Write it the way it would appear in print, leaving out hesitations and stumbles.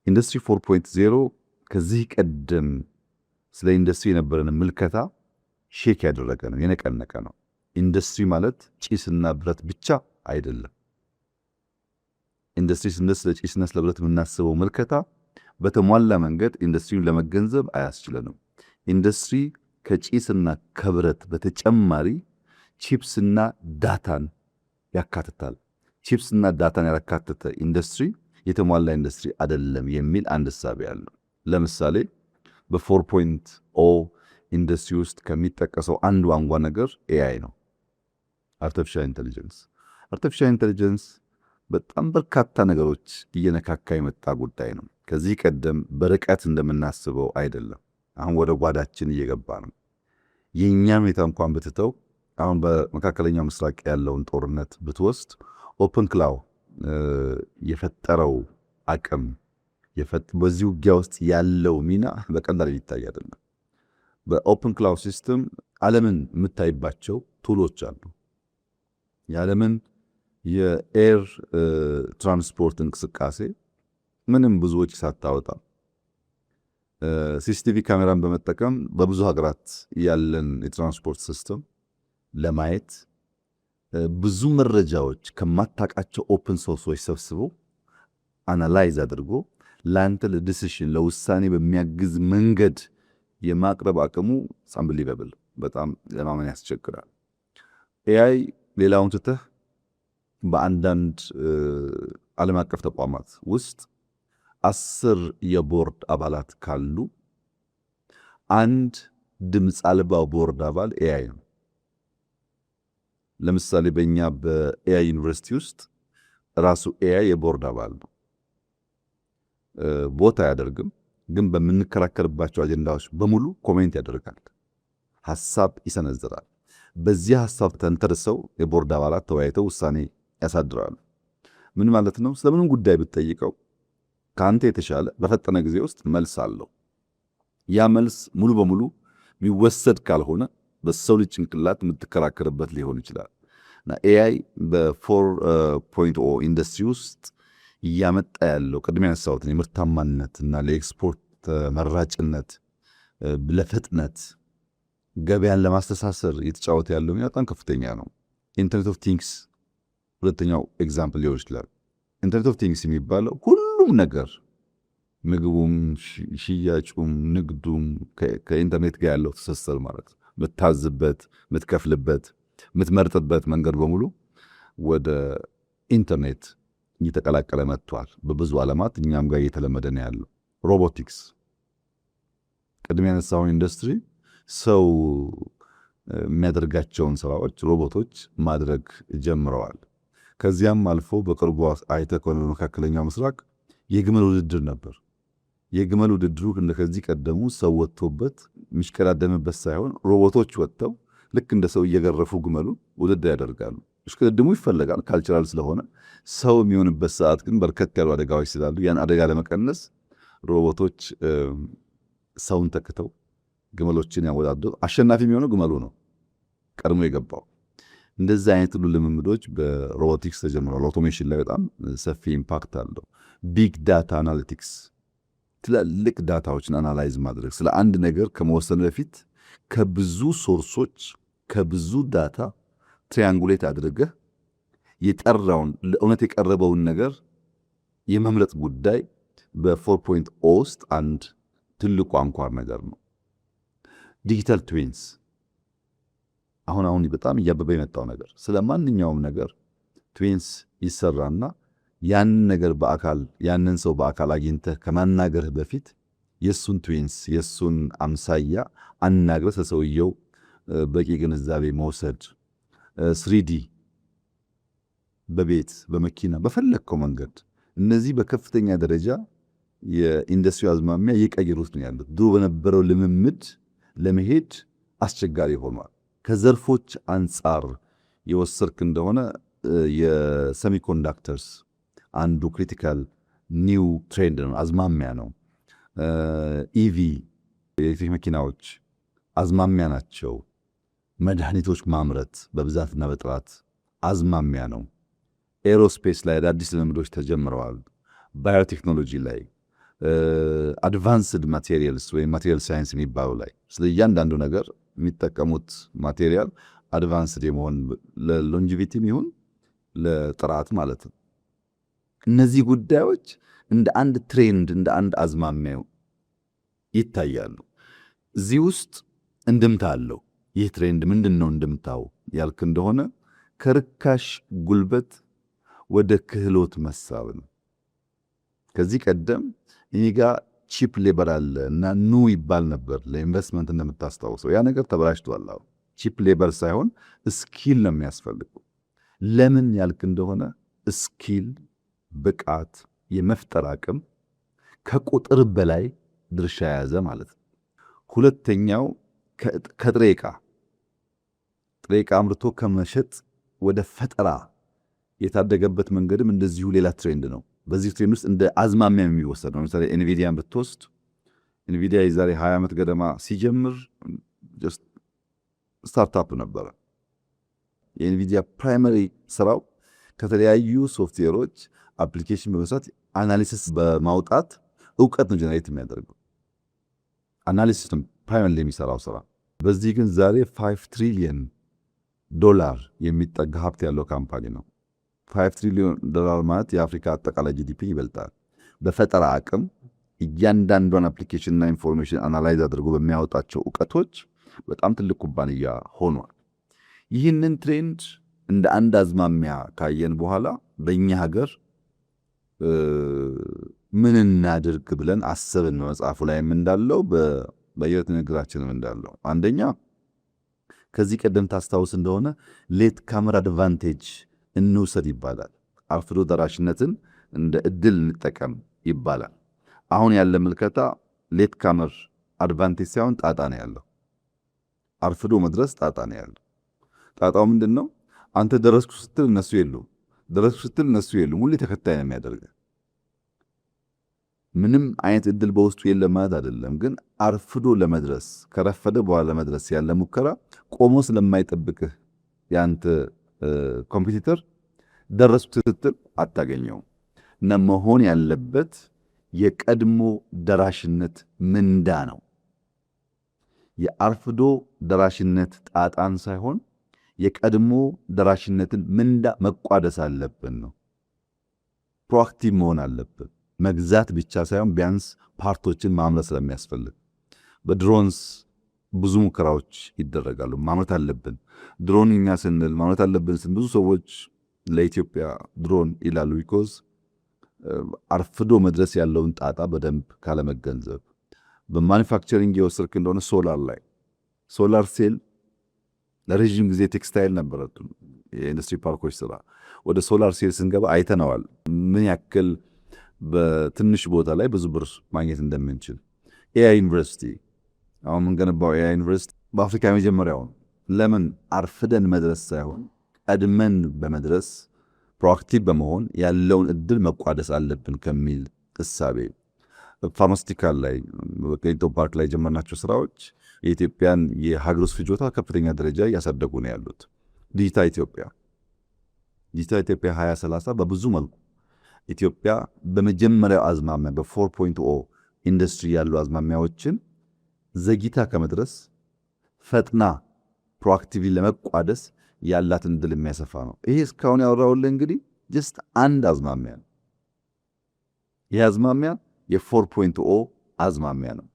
ኢንዱስትሪ 4.0 ከዚህ ቀደም ስለ ኢንዱስትሪ የነበረን ምልከታ ሼክ ያደረገ ነው፣ የነቀነቀ ነው። ኢንዱስትሪ ማለት ጭስና ብረት ብቻ አይደለም። ኢንዱስትሪ ስንል ስለ ጭስና ስለ ብረት የምናስበው ምልከታ በተሟላ መንገድ ኢንዱስትሪውን ለመገንዘብ አያስችለንም። ኢንዱስትሪ ከጭስና ከብረት በተጨማሪ ቺፕስና ዳታን ያካትታል። ቺፕስና ዳታን ያካተተ ኢንዱስትሪ የተሟላ ኢንዱስትሪ አይደለም የሚል አንድ እሳቤ ያለው። ለምሳሌ በ4.0 ኢንዱስትሪ ውስጥ ከሚጠቀሰው አንዱ አንጓ ነገር ኤአይ ነው፣ አርቲፊሻል ኢንተለጀንስ። አርቲፊሻል ኢንተለጀንስ በጣም በርካታ ነገሮች እየነካካ የመጣ ጉዳይ ነው። ከዚህ ቀደም በርቀት እንደምናስበው አይደለም። አሁን ወደ ጓዳችን እየገባ ነው። የእኛም ሁኔታ እንኳን ብትተው አሁን በመካከለኛው ምስራቅ ያለውን ጦርነት ብትወስድ ኦፕን ክላው የፈጠረው አቅም በዚህ ውጊያ ውስጥ ያለው ሚና በቀላል ሊታይ አይደለም። በኦፕን ክላው ሲስተም ዓለምን የምታይባቸው ቱሎች አሉ። የዓለምን የኤር ትራንስፖርት እንቅስቃሴ ምንም ብዙዎች ሳታወጣ ሲሲቲቪ ካሜራን በመጠቀም በብዙ ሀገራት ያለን የትራንስፖርት ሲስተም ለማየት ብዙ መረጃዎች ከማታቃቸው ኦፕን ሶርሶች ሰብስቦ አናላይዝ አድርጎ ለአንተ ለዲሲሽን ለውሳኔ በሚያግዝ መንገድ የማቅረብ አቅሙ አንቢሊቨብል፣ በጣም ለማመን ያስቸግራል። ኤአይ ሌላውን ትተህ በአንዳንድ ዓለም አቀፍ ተቋማት ውስጥ 10 የቦርድ አባላት ካሉ አንድ ድምፅ አልባ ቦርድ አባል ኤአይ ነው። ለምሳሌ በእኛ በኤአይ ዩኒቨርሲቲ ውስጥ ራሱ ኤአይ የቦርድ አባል ነው። ቦታ አያደርግም፣ ግን በምንከራከርባቸው አጀንዳዎች በሙሉ ኮሜንት ያደርጋል፣ ሐሳብ ይሰነዝራል። በዚህ ሐሳብ ተንተርሰው የቦርድ አባላት ተወያይተው ውሳኔ ያሳድራሉ። ምን ማለት ነው? ስለምንም ጉዳይ ብትጠይቀው ከአንተ የተሻለ በፈጠነ ጊዜ ውስጥ መልስ አለው። ያ መልስ ሙሉ በሙሉ የሚወሰድ ካልሆነ በሰው ልጅ ጭንቅላት የምትከራከርበት ሊሆን ይችላል። እና ኤአይ በ4.0 ኢንዱስትሪ ውስጥ እያመጣ ያለው ቅድም ያነሳሁትን የምርታማነት እና ለኤክስፖርት ተመራጭነት፣ ለፍጥነት ገበያን ለማስተሳሰር እየተጫወተ ያለው ሚና በጣም ከፍተኛ ነው። ኢንተርኔት ኦፍ ቲንግስ ሁለተኛው ኤግዛምፕል ሊሆን ይችላል። ኢንተርኔት ኦፍ ቲንግስ የሚባለው ሁሉም ነገር ምግቡም፣ ሽያጩም፣ ንግዱም ከኢንተርኔት ጋር ያለው ትስስር ማለት ነው። የምታዝበት፣ የምትከፍልበት፣ የምትመርጥበት መንገድ በሙሉ ወደ ኢንተርኔት እየተቀላቀለ መጥቷል። በብዙ ዓለማት እኛም ጋር እየተለመደ ነው ያለው። ሮቦቲክስ ቅድም ያነሳውን ኢንዱስትሪ ሰው የሚያደርጋቸውን ስራዎች ሮቦቶች ማድረግ ጀምረዋል። ከዚያም አልፎ በቅርቡ አይተህ ከሆነ በመካከለኛው ምስራቅ የግመል ውድድር ነበር። የግመል ውድድሩ ከዚህ ቀደሙ ሰው ወጥቶበት የሚሽቀዳደምበት ሳይሆን ሮቦቶች ወጥተው ልክ እንደ ሰው እየገረፉ ግመሉ ውድድር ያደርጋሉ። እሽቅድድሙ ይፈለጋል ካልቸራል ስለሆነ። ሰው የሚሆንበት ሰዓት ግን በርከት ያሉ አደጋዎች ስላሉ ያን አደጋ ለመቀነስ ሮቦቶች ሰውን ተክተው ግመሎችን ያወዳደሩ። አሸናፊ የሚሆነው ግመሉ ነው ቀድሞ የገባው። እንደዚህ አይነት ሁሉ ልምምዶች በሮቦቲክስ ተጀምሯል። አውቶሜሽን ላይ በጣም ሰፊ ኢምፓክት አለው። ቢግ ዳታ አናሊቲክስ፣ ትላልቅ ዳታዎችን አናላይዝ ማድረግ፣ ስለ አንድ ነገር ከመወሰን በፊት ከብዙ ሶርሶች ከብዙ ዳታ ትሪያንጉሌት አድርገህ የጠራውን ለእውነት የቀረበውን ነገር የመምረጥ ጉዳይ በ4.0 ውስጥ አንድ ትልቁ አንኳር ነገር ነው። ዲጂታል ትዊንስ አሁን በጣም እያበበ የመጣው ነገር፣ ስለ ማንኛውም ነገር ትዊንስ ይሰራና ያንን ነገር ያንን ሰው በአካል አግኝተህ ከማናገርህ በፊት የሱን ትዊንስ የሱን አምሳያ አናግረህ ስለሰውየው በቂ ግንዛቤ መውሰድ። 3D በቤት በመኪና በፈለግከው መንገድ፣ እነዚህ በከፍተኛ ደረጃ የኢንዱስትሪ አዝማሚያ እየቀየሩት ነው ያሉት። ድሮ በነበረው ልምምድ ለመሄድ አስቸጋሪ ሆኗል። ከዘርፎች አንጻር የወሰድክ እንደሆነ የሴሚኮንዳክተርስ አንዱ ክሪቲካል ኒው ትሬንድ ነው፣ አዝማሚያ ነው። ኢቪ የኤሌክትሪክ መኪናዎች አዝማሚያ ናቸው። መድኃኒቶች ማምረት በብዛትና በጥራት አዝማሚያ ነው። ኤሮስፔስ ላይ አዳዲስ ልምምዶች ተጀምረዋል። ባዮቴክኖሎጂ ላይ አድቫንስድ ማቴሪያልስ ወይም ማቴሪያል ሳይንስ የሚባለው ላይ ስለ እያንዳንዱ ነገር የሚጠቀሙት ማቴሪያል አድቫንስድ የመሆን ለሎንጂቪቲም ይሁን ለጥራት ማለት ነው። እነዚህ ጉዳዮች እንደ አንድ ትሬንድ እንደ አንድ አዝማሚያው ይታያሉ። እዚህ ውስጥ እንድምታ አለው። ይህ ትሬንድ ምንድን ነው እንድምታው ያልክ እንደሆነ ከርካሽ ጉልበት ወደ ክህሎት መሳብ ነው። ከዚህ ቀደም እኔ ጋር ቺፕ ሌበር አለ እና ኑ ይባል ነበር ለኢንቨስትመንት እንደምታስታውሰው። ያ ነገር ተበላሽቷል። አሁን ቺፕ ሌበር ሳይሆን ስኪል ነው የሚያስፈልገው። ለምን ያልክ እንደሆነ ስኪል ብቃት የመፍጠር አቅም ከቁጥር በላይ ድርሻ የያዘ ማለት ነው። ሁለተኛው ከጥሬ ዕቃ አምርቶ ከመሸጥ ወደ ፈጠራ የታደገበት መንገድም እንደዚሁ ሌላ ትሬንድ ነው። በዚህ ትሬንድ ውስጥ እንደ አዝማሚያ የሚወሰድ ነው። ለምሳሌ ኤንቪዲያን ብትወስድ ኤንቪዲያ የዛሬ 20 ዓመት ገደማ ሲጀምር ጀስት ስታርታፕ ነበረ። የኤንቪዲያ ፕራይመሪ ስራው ከተለያዩ ሶፍትዌሮች አፕሊኬሽን በመስራት አናሊሲስ በማውጣት እውቀት ነው ጀነሬት የሚያደርገው። አናሊሲስ ነው ፕራይመሪ የሚሰራው ስራ። በዚህ ግን ዛሬ $5 ትሪሊየን የሚጠጋ ሀብት ያለው ካምፓኒ ነው። $5 ትሪሊየን ማለት የአፍሪካ አጠቃላይ ጂዲፒ ይበልጣል። በፈጠራ አቅም እያንዳንዷን አፕሊኬሽንና ኢንፎርሜሽን አናላይዝ አድርጎ በሚያወጣቸው እውቀቶች በጣም ትልቅ ኩባንያ ሆኗል። ይህንን ትሬንድ እንደ አንድ አዝማሚያ ካየን በኋላ በእኛ ሀገር ምን እናድርግ ብለን አሰብን። መጽሐፉ ላይም እንዳለው በየት ንግግራችንም እንዳለው አንደኛ ከዚህ ቀደም ታስታውስ እንደሆነ ሌት ካመር አድቫንቴጅ እንውሰድ ይባላል። አርፍዶ ደራሽነትን እንደ እድል እንጠቀም ይባላል። አሁን ያለ ምልከታ ሌት ካመር አድቫንቴጅ ሳይሆን ጣጣ ነው ያለው። አርፍዶ መድረስ ጣጣ ነው ያለው። ጣጣው ምንድን ነው? አንተ ደረስኩ ስትል እነሱ የሉም፣ ደረስኩ ስትል እነሱ የሉም። ሁሌ ተከታይ ነው የሚያደርገው። ምንም አይነት እድል በውስጡ የለም ማለት አይደለም፣ ግን አርፍዶ ለመድረስ ከረፈደ በኋላ ለመድረስ ያለ ሙከራ ቆሞ ስለማይጠብቅህ ያንተ ኮምፒቲተር ደረስኩ ስትል አታገኘውም። እና መሆን ያለበት የቀድሞ ደራሽነት ምንዳ ነው። የአርፍዶ ደራሽነት ጣጣን ሳይሆን የቀድሞ ደራሽነትን ምንዳ መቋደስ አለብን ነው። ፕሮአክቲቭ መሆን አለብን። መግዛት ብቻ ሳይሆን ቢያንስ ፓርቶችን ማምረት ስለሚያስፈልግ በድሮንስ ብዙ ሙከራዎች ይደረጋሉ። ማምረት አለብን። ድሮን እኛ ስንል ማምረት አለብን ስንል ብዙ ሰዎች ለኢትዮጵያ ድሮን ይላሉ። ቢኮዝ አርፍዶ መድረስ ያለውን ጣጣ በደንብ ካለመገንዘብ። በማኒፋክቸሪንግ የወሰድክ እንደሆነ ሶላር ሴል ለረዥም ጊዜ ቴክስታይል ነበረ የኢንዱስትሪ ፓርኮች ስራ። ወደ ሶላር ሴል ስንገባ አይተነዋል ምን ያክል በትንሽ ቦታ ላይ ብዙ ብር ማግኘት እንደምንችል። ኤአይ ዩኒቨርሲቲ አሁን የምንገነባው ኤአይ ዩኒቨርሲቲ በአፍሪካ የመጀመሪያው ነው። ለምን? አርፍደን መድረስ ሳይሆን ቀድመን በመድረስ ፕሮአክቲቭ በመሆን ያለውን እድል መቋደስ አለብን ከሚል እሳቤ። ፋርማስቲካል ላይ በቅሊንጦ ፓርክ ላይ የጀመርናቸው ስራዎች የኢትዮጵያን የሀገር ውስጥ ፍጆታ ከፍተኛ ደረጃ እያሳደጉ ነው ያሉት። ዲጂታል ኢትዮጵያ 2030 በብዙ መልኩ ኢትዮጵያ በመጀመሪያው አዝማሚያ በ4.0 ኢንዱስትሪ ያሉ አዝማሚያዎችን ዘግይታ ከመድረስ ፈጥና ፕሮአክቲቭሊ ለመቋደስ ያላትን እድል የሚያሰፋ ነው። ይሄ እስካሁን ያወራሁልህ እንግዲህ ጀስት አንድ አዝማሚያ ነው። ይህ አዝማሚያ የ4.0 አዝማሚያ ነው።